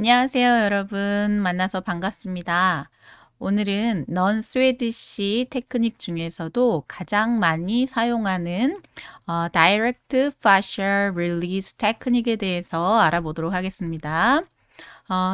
안녕하세요, 여러분. 만나서 반갑습니다. 오늘은 넌 스웨디시 테크닉 중에서도 가장 많이 사용하는 Direct Fascial Release 테크닉에 대해서 알아보도록 하겠습니다.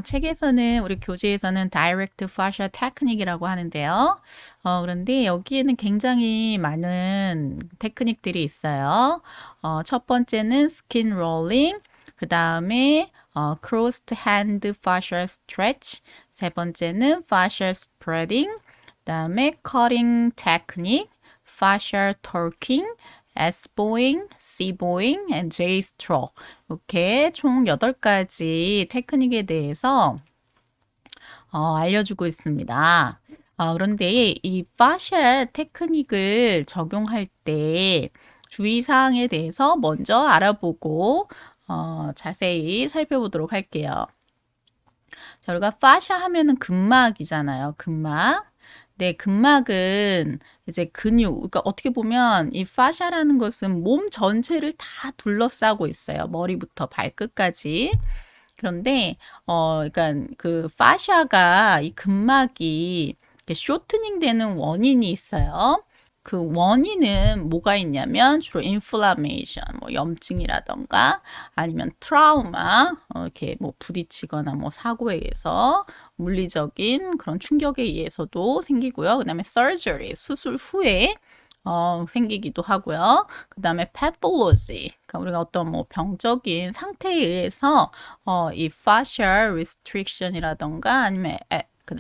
책에서는 우리 교재에서는 Direct Fascial Technique이라고 하는데요. 그런데 여기에는 굉장히 많은 테크닉들이 있어요. 첫 번째는 Skin Rolling, 그 다음에 Crossed Hand Fascial Stretch, 세 번째는 Fascial Spreading, 그 다음에 Cutting Technique, Fascial Torquing, S-bowing, C-bowing, and J-stroke. 이렇게 총 8가지 테크닉에 대해서 알려주고 있습니다. 그런데 이 파셜 테크닉을 적용할 때 주의사항에 대해서 먼저 알아보고 자세히 살펴보도록 할게요. 자, 우리가 파샤 하면은 근막이잖아요. 근막. 네, 근막은 이제 근육, 그러니까 어떻게 보면 이 파샤라는 것은 몸 전체를 다 둘러싸고 있어요. 머리부터 발끝까지. 그런데, 그러니까 그 파샤가 이 근막이 이렇게 쇼트닝 되는 원인이 있어요. 그 원인은 뭐가 있냐면 주로 인플라메이션, 뭐 염증이라던가 아니면 트라우마, 이렇게 뭐 부딪히거나 뭐 사고에 의해서 물리적인 그런 충격에 의해서도 생기고요. 그다음에 surgery, 수술 후에 생기기도 하고요. 그 다음에 pathology, 그러니까 우리가 어떤 뭐 병적인 상태에 의해서 이 fascial restriction이라던가 아니면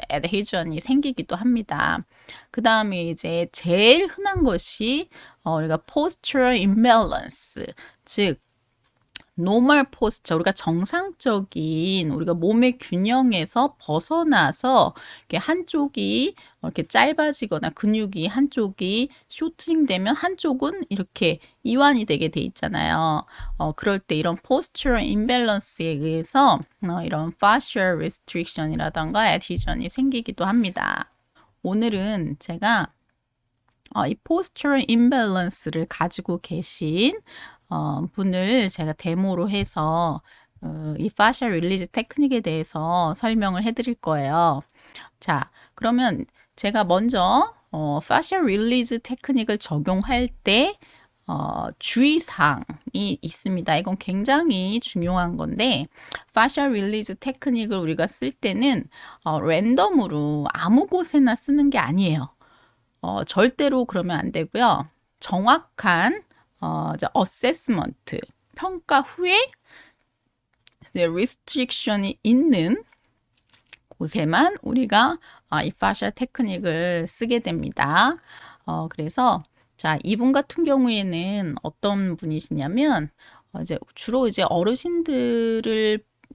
adhesion이 생기기도 합니다. 그 다음에 이제 제일 흔한 것이 우리가 postural imbalance, 즉 노멀 포스처, 우리가 정상적인 우리가 몸의 균형에서 벗어나서 이렇게 한쪽이 이렇게 짧아지거나 근육이 한쪽이 쇼트닝 되면 한쪽은 이렇게 이완이 되게 돼 있잖아요. 그럴 때 이런 postural imbalance에 의해서 이런 fascial restriction이라던가 adhesion이 생기기도 합니다. 오늘은 제가 이 postural imbalance를 가지고 계신 분을 제가 데모로 해서 이 fascial release 테크닉에 대해서 설명을 해드릴 거예요. 자, 그러면 제가 먼저 fascial release 테크닉을 적용할 때 주의사항이 있습니다. 이건 굉장히 중요한 건데 fascial release 테크닉을 우리가 쓸 때는 랜덤으로 아무 곳에나 쓰는 게 아니에요. 절대로 그러면 안 되고요. 정확한 어세스먼트, 평가 후에 restriction이 있는 곳에만 우리가 이 fascial 테크닉을 쓰게 됩니다. 그래서 자, 이분 같은 경우에는 어떤 분이시냐면 주로 이제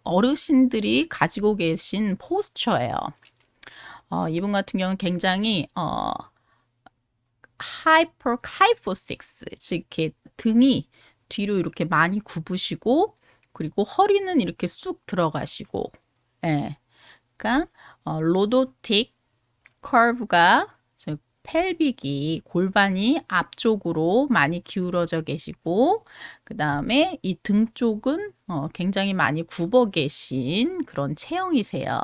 어르신들이 가지고 계신 포스처예요. 이분 같은 경우는 굉장히 하이퍼카이포식스, 즉 이렇게 등이 뒤로 이렇게 많이 굽으시고 그리고 허리는 이렇게 쑥 들어가시고, 예. 그러니까 로도틱 커브가 즉 펠빅이 골반이 앞쪽으로 많이 기울어져 계시고 그 다음에 이 등 쪽은 굉장히 많이 굽어 계신 그런 체형이세요.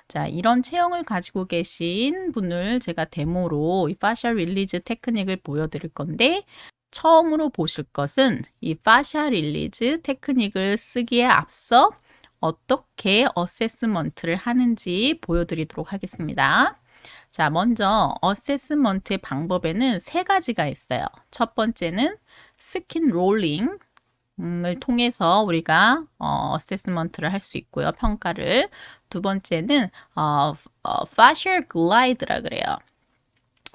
자, 이런 체형을 가지고 계신 분을 제가 데모로 이 fascial release 테크닉을 보여드릴 건데 처음으로 보실 것은 이 fascial release 테크닉을 쓰기에 앞서 어떻게 어세스먼트를 하는지 보여드리도록 하겠습니다. 자, 먼저 어세스먼트의 방법에는 3가지가 있어요. 첫 번째는 스킨 롤링 을 통해서 우리가 어세스먼트를 할 수 있고요. 평가를. 두 번째는 fascial glide라 그래요.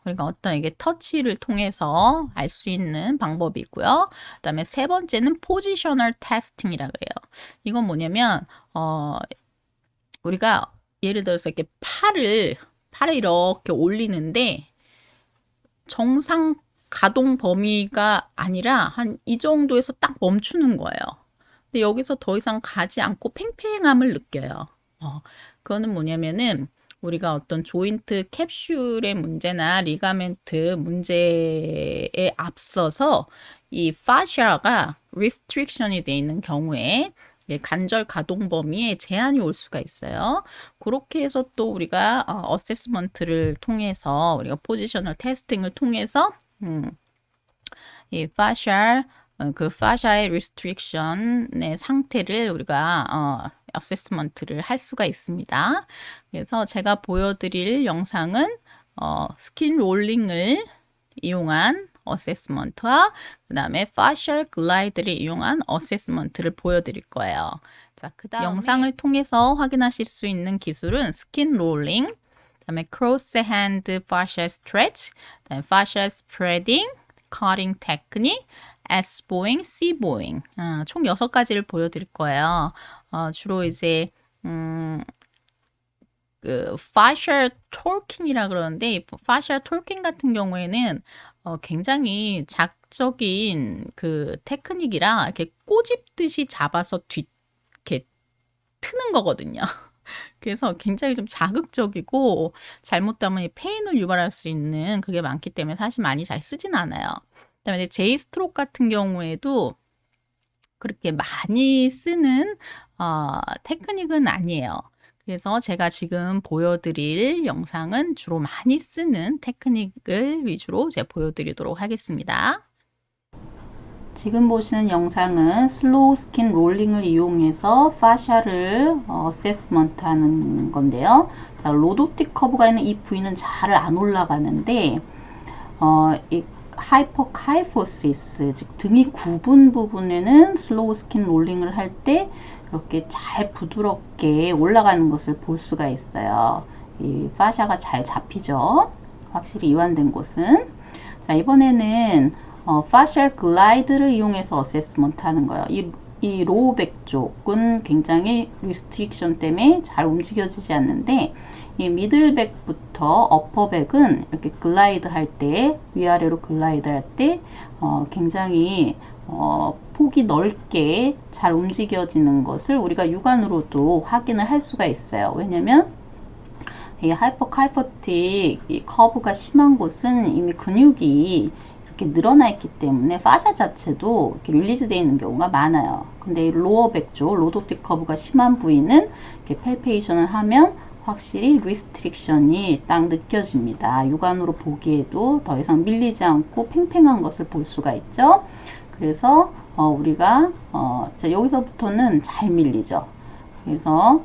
그러니까 어떤 이게 터치를 통해서 알 수 있는 방법이 있고요. 그다음에 세 번째는 positional testing이라 그래요. 이건 뭐냐면 우리가 예를 들어서 이렇게 팔을 이렇게 올리는데 정상 가동 범위가 아니라 한 이 정도에서 딱 멈추는 거예요. 근데 여기서 더 이상 가지 않고 팽팽함을 느껴요. 그거는 뭐냐면은 우리가 어떤 조인트 캡슐의 문제나 리가멘트 문제에 앞서서 이 파샤가 리스트릭션이 돼 있는 경우에 관절 가동 범위에 제한이 올 수가 있어요. 그렇게 해서 또 우리가 어세스먼트를 통해서 우리가 포지셔널 테스팅을 통해서 이 파셜 그 파샤의 리스트릭션의 상태를 우리가 어세스먼트를 할 수가 있습니다. 그래서 제가 보여드릴 영상은 스킨 롤링을 이용한 어세스먼트와 그 다음에 파셜 글라이드를 이용한 어세스먼트를 보여드릴 거예요. 자, 그 다음에 영상을 통해서 확인하실 수 있는 기술은 스킨 롤링, 그 다음에 크로스 핸드 파셜 스트레치, 그 다음에 파셜 스프레딩, 커팅 테크닉, S 보잉, C 보잉, 총 6가지를 보여드릴 거예요. 주로 이제 그 facial talking이라 그러는데 이 facial talking 같은 경우에는 굉장히 자극적인 그 테크닉이라 이렇게 꼬집듯이 잡아서 이렇게 트는 거거든요. 그래서 굉장히 좀 자극적이고 잘못하면 이 페인을 유발할 수 있는 그게 많기 때문에 사실 많이 잘 쓰진 않아요. 그다음에 이제 제이 스트로크 같은 경우에도 그렇게 많이 쓰는 테크닉은 아니에요. 그래서 제가 지금 보여드릴 영상은 주로 많이 쓰는 테크닉을 위주로 제가 보여드리도록 하겠습니다. 지금 보시는 영상은 슬로우 스킨 롤링을 이용해서 파샤를 어세스먼트 하는 건데요. 자, 로도틱 커브가 있는 이 부위는 잘 안 올라가는데 이 하이퍼카이포시스, 즉 등이 굽은 부분에는 슬로우 스킨 롤링을 할 때 이렇게 잘 부드럽게 올라가는 것을 볼 수가 있어요. 이 파샤가 잘 잡히죠. 확실히 이완된 곳은. 자, 이번에는 파셜 글라이드를 이용해서 어세스먼트 하는 거예요. 이 로우백 쪽은 굉장히 리스트릭션 때문에 잘 움직여지지 않는데 이 미들백부터 어퍼백은 이렇게 글라이드 할 때, 위아래로 글라이드 할 때 굉장히 폭이 넓게 잘 움직여지는 것을 우리가 육안으로도 확인을 할 수가 있어요. 왜냐면 이 하이퍼카이포틱 이 커브가 심한 곳은 이미 근육이 이렇게 늘어나 있기 때문에 파샤 자체도 이렇게 릴리즈 되어 있는 경우가 많아요. 근데 이 로어백 쪽, 로도틱 커브가 심한 부위는 이렇게 펠페이션을 하면 확실히 리스트릭션이 딱 느껴집니다. 육안으로 보기에도 더 이상 밀리지 않고 팽팽한 것을 볼 수가 있죠. 그래서 우리가 자, 여기서부터는 잘 밀리죠. 그래서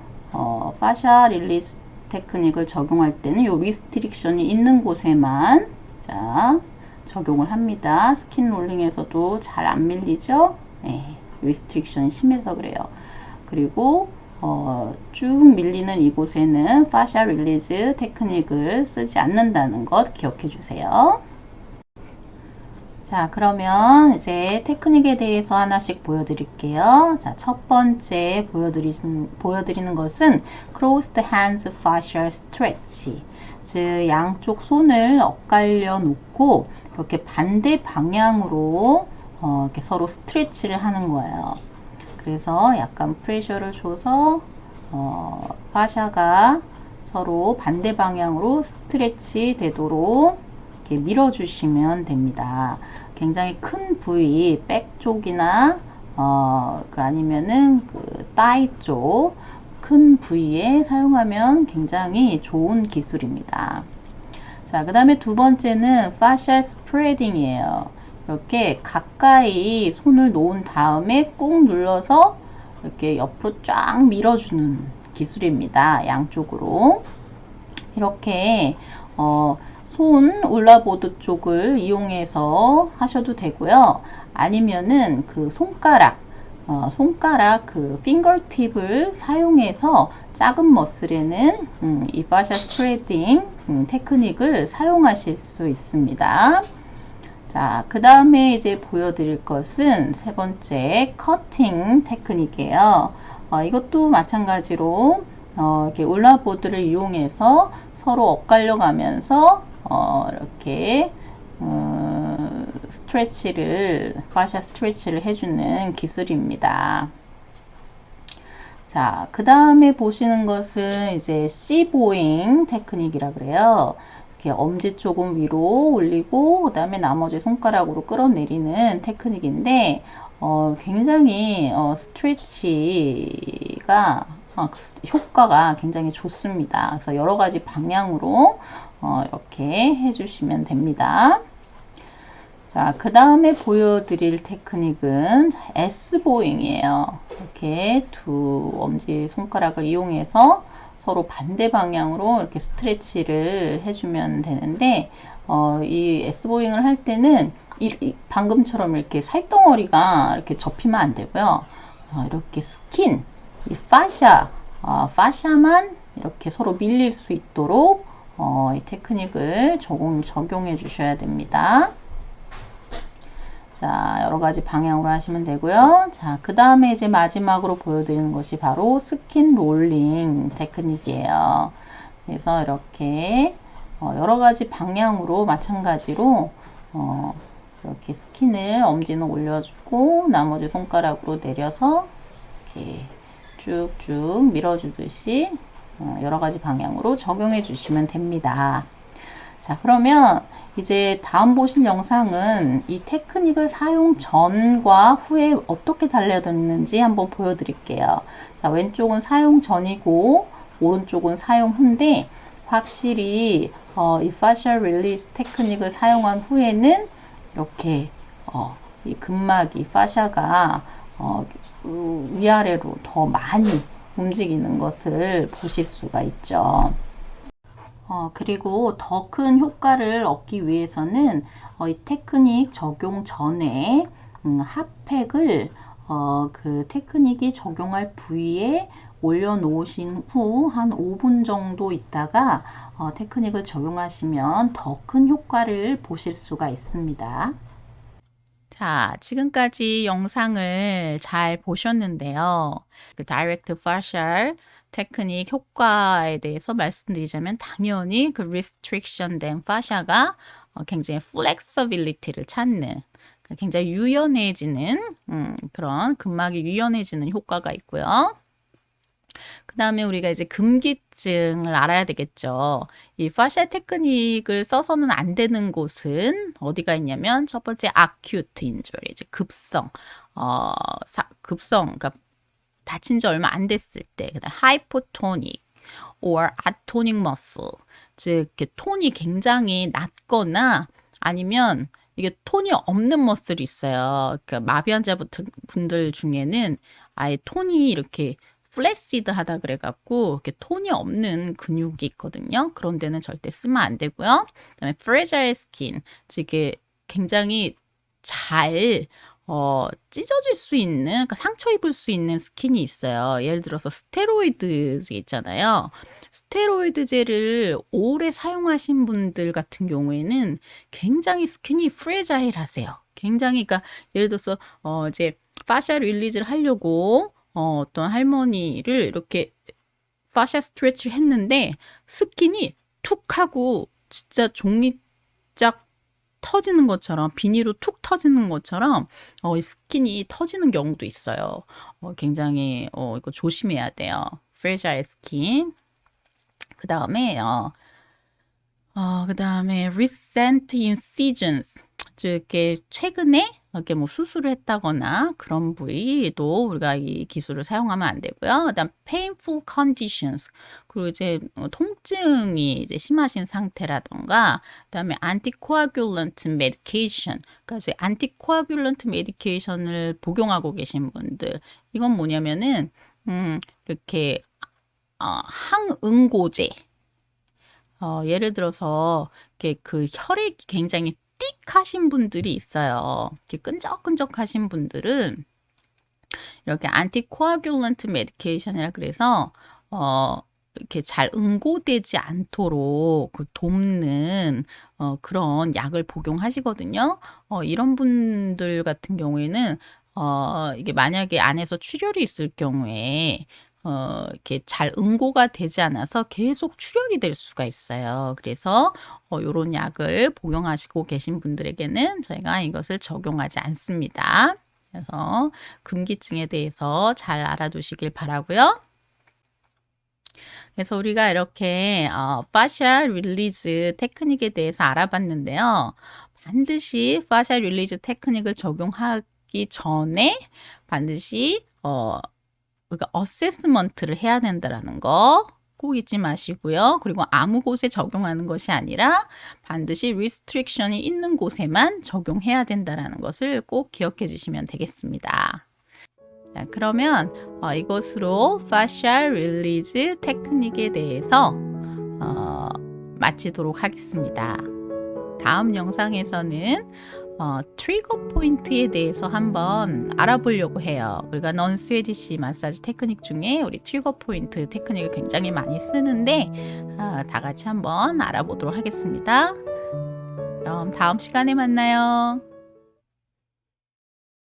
파샤 릴리즈 테크닉을 적용할 때는 요 리스트릭션이 있는 곳에만 자 적용을 합니다. 스킨 롤링에서도 잘 안 밀리죠. 네, 리스트릭션이 심해서 그래요. 그리고 쭉 밀리는 이곳에는 파샤 릴리즈 테크닉을 쓰지 않는다는 것 기억해 주세요. 자, 그러면 이제 테크닉에 대해서 하나씩 보여드릴게요. 자, 첫 번째 보여드리는 것은 Crossed Hands Facial Stretch. 즉, 양쪽 손을 엇갈려 놓고 이렇게 반대 방향으로 이렇게 서로 스트레치를 하는 거예요. 그래서 약간 프레셔를 줘서 파샤가 서로 반대 방향으로 스트레치 되도록 이렇게 밀어주시면 됩니다. 굉장히 큰 부위, 백 쪽이나 아니면은 그 따이 쪽 큰 부위에 사용하면 굉장히 좋은 기술입니다. 자, 그 다음에 두 번째는 facial spreading이에요. 이렇게 가까이 손을 놓은 다음에 꾹 눌러서 이렇게 옆으로 쫙 밀어주는 기술입니다. 양쪽으로. 이렇게 손 울라보드 쪽을 이용해서 하셔도 되고요. 아니면은 그 손가락 그 핑거팁을 사용해서 작은 머슬에는 이 파샤 스프레딩 테크닉을 사용하실 수 있습니다. 자, 그 다음에 이제 보여드릴 것은 세 번째 커팅 테크닉이에요. 이것도 마찬가지로 이렇게 울라보드를 이용해서 서로 엇갈려 가면서 이렇게 파샤 스트레치를 해주는 기술입니다. 자, 그 다음에 보시는 것은 이제 C 보잉 테크닉이라 그래요. 이렇게 엄지 조금 위로 올리고 그 다음에 나머지 손가락으로 끌어내리는 테크닉인데 굉장히 스트레치가 효과가 굉장히 좋습니다. 그래서 여러 가지 방향으로 이렇게 해주시면 됩니다. 자, 그 다음에 보여드릴 테크닉은 S보잉이에요. 이렇게 두 엄지 손가락을 이용해서 서로 반대 방향으로 이렇게 스트레치를 해주면 되는데, 이 S보잉을 할 때는 방금처럼 이렇게 살덩어리가 이렇게 접히면 안 되고요. 이렇게 스킨, 이 파샤만 이렇게 서로 밀릴 수 있도록 이 테크닉을 적용해 주셔야 됩니다. 자, 여러 가지 방향으로 하시면 되고요. 자, 그 다음에 이제 마지막으로 보여드리는 것이 바로 스킨 롤링 테크닉이에요. 그래서 이렇게 여러 가지 방향으로 마찬가지로 이렇게 스킨을 엄지는 올려주고 나머지 손가락으로 내려서 이렇게 쭉쭉 밀어주듯이 여러 가지 방향으로 적용해 주시면 됩니다. 자, 그러면 이제 다음 보실 영상은 이 테크닉을 사용 전과 후에 어떻게 달라졌는지 한번 보여드릴게요. 자, 왼쪽은 사용 전이고 오른쪽은 사용 후인데 확실히 이 facial release 테크닉을 사용한 후에는 이렇게 이 근막이 파샤가 위아래로 더 많이 움직이는 것을 보실 수가 있죠. 그리고 더 큰 효과를 얻기 위해서는 이 테크닉 적용 전에 핫팩을 그 테크닉이 적용할 부위에 올려놓으신 후 한 5분 정도 있다가 테크닉을 적용하시면 더 큰 효과를 보실 수가 있습니다. 자, 지금까지 영상을 잘 보셨는데요. 그 Direct Facial 테크닉 효과에 대해서 말씀드리자면 당연히 그 restriction 된 fascia가 굉장히 flexibility를 찾는 굉장히 유연해지는 그런 근막이 유연해지는 효과가 있고요. 그 다음에 우리가 이제 금기증을 알아야 되겠죠. 이 파샤 테크닉을 써서는 안 되는 곳은 어디가 있냐면 첫 번째 acute injury, 이제 급성, 그러니까 다친 지 얼마 안 됐을 때, 그다음 hypotonic or atonic muscle, 즉 이렇게 톤이 굉장히 낮거나 아니면 이게 톤이 없는 머슬이 있어요. 그러니까 마비 환자분들 중에는 아예 톤이 이렇게 플래시드하다 그래갖고 이렇게 톤이 없는 근육이 있거든요. 그런 데는 절대 쓰면 안 되고요. 그다음에 fragile skin, 즉 이게 굉장히 잘 찢어질 수 있는, 그러니까 상처 입을 수 있는 스킨이 있어요. 예를 들어서 스테로이드 있잖아요. 스테로이드 젤을 오래 사용하신 분들 같은 경우에는 굉장히 스킨이 프레자일 하세요. 굉장히, 그러니까 예를 들어서 이제 파샤 릴리즈를 하려고 어떤 할머니를 이렇게 파샤 스트레치를 했는데 스킨이 툭 하고 진짜 종이짝 터지는 것처럼, 비닐로 툭 터지는 것처럼 이 스킨이 터지는 경우도 있어요. 굉장히 이거 조심해야 돼요. 프레자일 스킨. 그 다음에 recent incisions, 즉 이렇게 최근에 이렇게 뭐 수술을 했다거나 그런 부위도 우리가 이 기술을 사용하면 안 되고요. 그다음 painful conditions, 그리고 이제 통증이 이제 심하신 상태라던가, 그다음에 anticoagulant medication, 그러니까 이제 anticoagulant medication을 복용하고 계신 분들, 이건 뭐냐면은 이렇게 항응고제, 예를 들어서 이렇게 그 혈액이 굉장히 띡하신 분들이 있어요. 이렇게 끈적끈적하신 분들은 이렇게 안티코아귤런트 메디케이션이라 그래서 이렇게 잘 응고되지 않도록 돕는 그런 약을 복용하시거든요. 이런 분들 같은 경우에는 이게 만약에 안에서 출혈이 있을 경우에 이렇게 잘 응고가 되지 않아서 계속 출혈이 될 수가 있어요. 그래서 요런 약을 복용하시고 계신 분들에게는 저희가 이것을 적용하지 않습니다. 그래서 금기증에 대해서 잘 알아두시길 바라고요. 그래서 우리가 이렇게 facial release 테크닉에 대해서 알아봤는데요. 반드시 facial release 테크닉을 적용하기 전에 반드시 우리가 어세스먼트를 해야 된다라는 거 꼭 잊지 마시고요. 그리고 아무 곳에 적용하는 것이 아니라 반드시 restriction이 있는 곳에만 적용해야 된다라는 것을 꼭 기억해 주시면 되겠습니다. 자, 그러면 이것으로 facial release 테크닉에 대해서 마치도록 하겠습니다. 다음 영상에서는 트리거 포인트에 대해서 한번 알아보려고 해요. 우리가 non-스웨디시 마사지 테크닉 중에 우리 트리거 포인트 테크닉을 굉장히 많이 쓰는데 다 같이 한번 알아보도록 하겠습니다. 그럼 다음 시간에 만나요.